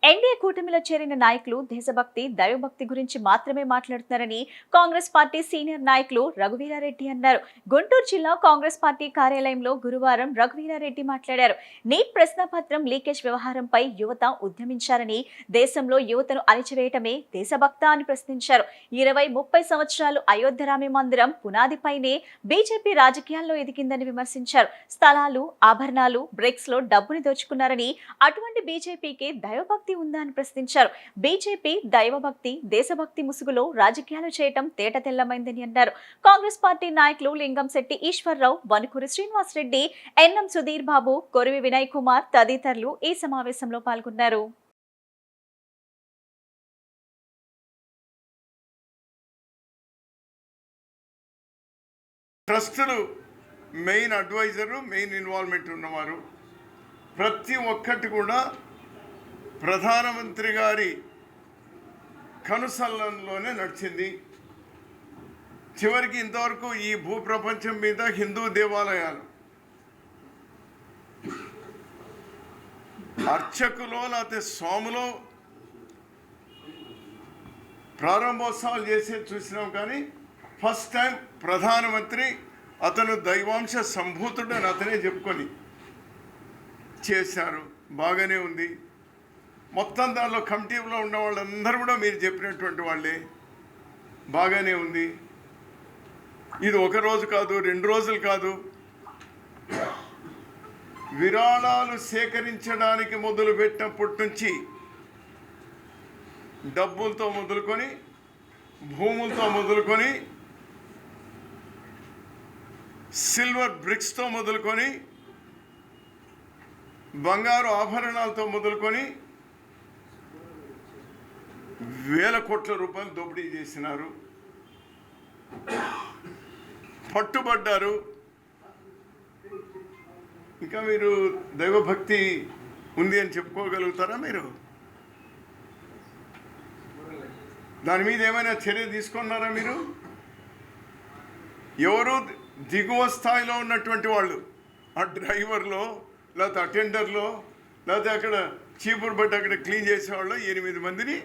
NDA కూటమిలో చేరిన నాయకులు దేశభక్తి, దైవభక్తి గురించి మాత్రమే మాట్లాడుతున్నారని కాంగ్రెస్ పార్టీ సీనియర్ నాయకులు రఘువీరారెడ్డి అన్నారు. గుంటూరు జిల్లా కాంగ్రెస్ పార్టీ కార్యాలయంలో గురువారం రఘువీరారెడ్డి మాట్లాడారు. నీట్ ప్రశ్నపత్రం లీకేజ్ వ్యవహారంపై యువత ఉద్యమించారని, దేశంలో యువతను అణిచివేయటమే దేశభక్త అని ప్రశ్నించారు. 20-30 సంవత్సరాలు అయోధ్య రామ మందిరం పునాదిపైనే బీజేపీ రాజకీయాల్లో ఎదిగిందని విమర్శించారు. స్థలాలు, ఆభరణాలు, బ్రిక్స్ లో డబ్బుని దోచుకున్నారని, అటువంటి బీజేపీకి దైవభక్తి ఉందా అని ప్రశ్నించారు. బీజేపీ దైవభక్తి, దేశభక్తి ముసుగులో రాజకీయాలు చేయటం తేటతెల్లమైందని అన్నారు. కాంగ్రెస్ పార్టీ నాయకులు లింగంశెట్టి ఈశ్వర్రావు, వనుకూరి శ్రీనివాసరెడ్డి, ఎన్ఎం సుధీర్ బాబు, కొరివి వినయ్ కుమార్ తదితరులు ఈ సమావేశంలో పాల్గొన్నారు. ట్రస్టులు మెయిన్ అడ్వైజరు, మెయిన్ ఇన్వాల్వ్మెంట్ ఉన్నవారు. ప్రతి ఒక్కటి కూడా ప్రధానమంత్రి గారి కనుసల్లంలోనే నడిచింది. చివరికి ఇంతవరకు ఈ భూప్రపంచం మీద హిందూ దేవాలయాలు అర్చకులో లేకపోతే స్వాములో ప్రారంభోత్సవాలు చేసే చూసినాం. కానీ ఫస్ట్ టైం ప్రధానమంత్రి అతను దైవాంశ సంభూతుడని అతనే చెప్పుకొని చేశారు. బాగానే ఉంది. మొత్తం దానిలో కమిటీలో ఉన్న వాళ్ళందరూ కూడా మీరు చెప్పినటువంటి వాళ్ళే. బాగానే ఉంది. ఇది ఒక రోజు కాదు, 2 రోజులు కాదు. విరాళాలు సేకరించడానికి మొదలుపెట్టినప్పటి నుంచి డబ్బులతో మొదలుకొని, భూములతో మొదలుకొని, సిల్వర్ బ్రిక్స్తో మొదలుకొని, బంగారు ఆభరణాలతో మొదలుకొని వేల కోట్ల రూపాయలు దోపిడీ చేసినారు. పట్టుబడ్డారు. ఇంకా మీరు దైవభక్తి ఉంది అని చెప్పుకోగలుగుతారా? మీరు దాని మీద ఏమైనా చర్య తీసుకున్నారా? మీరు ఎవరు దిగువ స్థాయిలో ఉన్నటువంటి వాళ్ళు, ఆ డ్రైవర్లో లేకపోతే అటెండర్లో లేకపోతే అక్కడ చీపురు బట్టి అక్కడ క్లీన్ చేసేవాళ్ళు 8 మందిని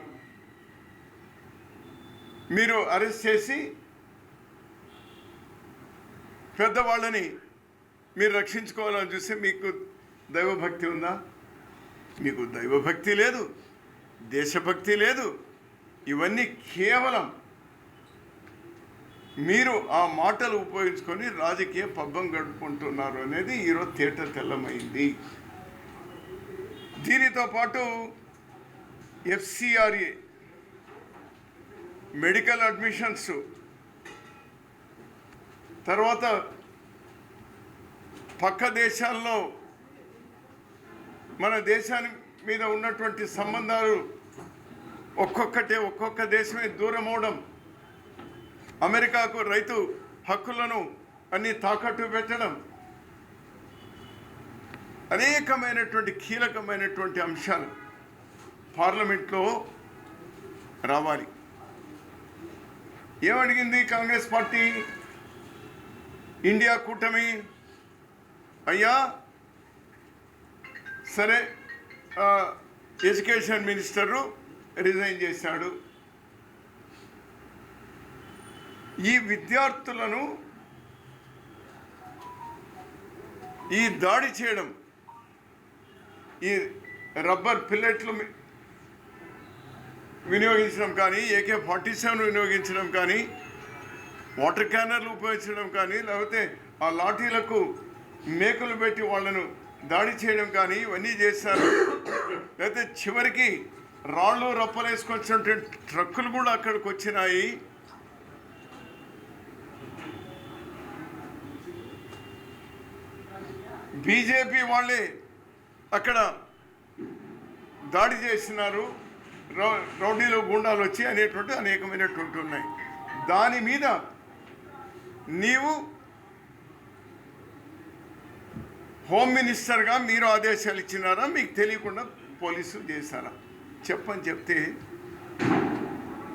మీరు అరెస్ట్ చేసి పెద్దవాళ్ళని మీరు రక్షించుకోవాలని చూస్తే మీకు దైవభక్తి ఉందా? మీకు దైవభక్తి లేదు, దేశభక్తి లేదు. ఇవన్నీ కేవలం మీరు ఆ మాటలు ఉపయోగించుకొని రాజకీయ పబ్బం గడుపుకుంటున్నారు అనేది ఈరోజు తేటతెల్లమైంది. దీనితో పాటు FCRA మెడికల్ అడ్మిషన్స్, తర్వాత పక్క దేశాల్లో మన దేశాని మీద ఉన్నటువంటి సంబంధాలు ఒక్కొక్క దేశమే దూరం అవడం, అమెరికాకు రైతు హక్కులను అన్ని తాకట్టు పెట్టడం, అనేకమైనటువంటి కీలకమైనటువంటి అంశాలు పార్లమెంట్లో రావాలి. ఏమడిగింది కాంగ్రెస్ పార్టీ? ఇండియా కూటమి, అయ్యా సరే ఎడ్యుకేషన్ మినిస్టరు రిజైన్ చేశాడు. ఈ విద్యార్థులను ఈ దాడి చేయడం, ఈ రబ్బర్ పిల్లెట్లు వినియోగించడం కానీ, AK-47 వినియోగించడం కానీ, వాటర్ క్యానర్లు ఉపయోగించడం కానీ, లేకపోతే ఆ లాఠీలకు మేకులు పెట్టి వాళ్ళను దాడి చేయడం కానీ ఇవన్నీ చేశారు. లేకపోతే చివరికి రాళ్ళు రప్పలేసుకొచ్చినటువంటి ట్రక్కులు కూడా అక్కడికి వచ్చినాయి. బీజేపీ వాళ్ళే అక్కడ దాడి చేసినారు. రౌడీలు, గుండాలు వచ్చి అనేటువంటి అనేకమైనటువంటి ఉన్నాయి. దాని మీద నీవు హోమ్ మినిస్టర్గా మీరు ఆదేశాలు ఇచ్చినారా? మీకు తెలియకుండా పోలీసులు చేశారా? చెప్పని చెప్తే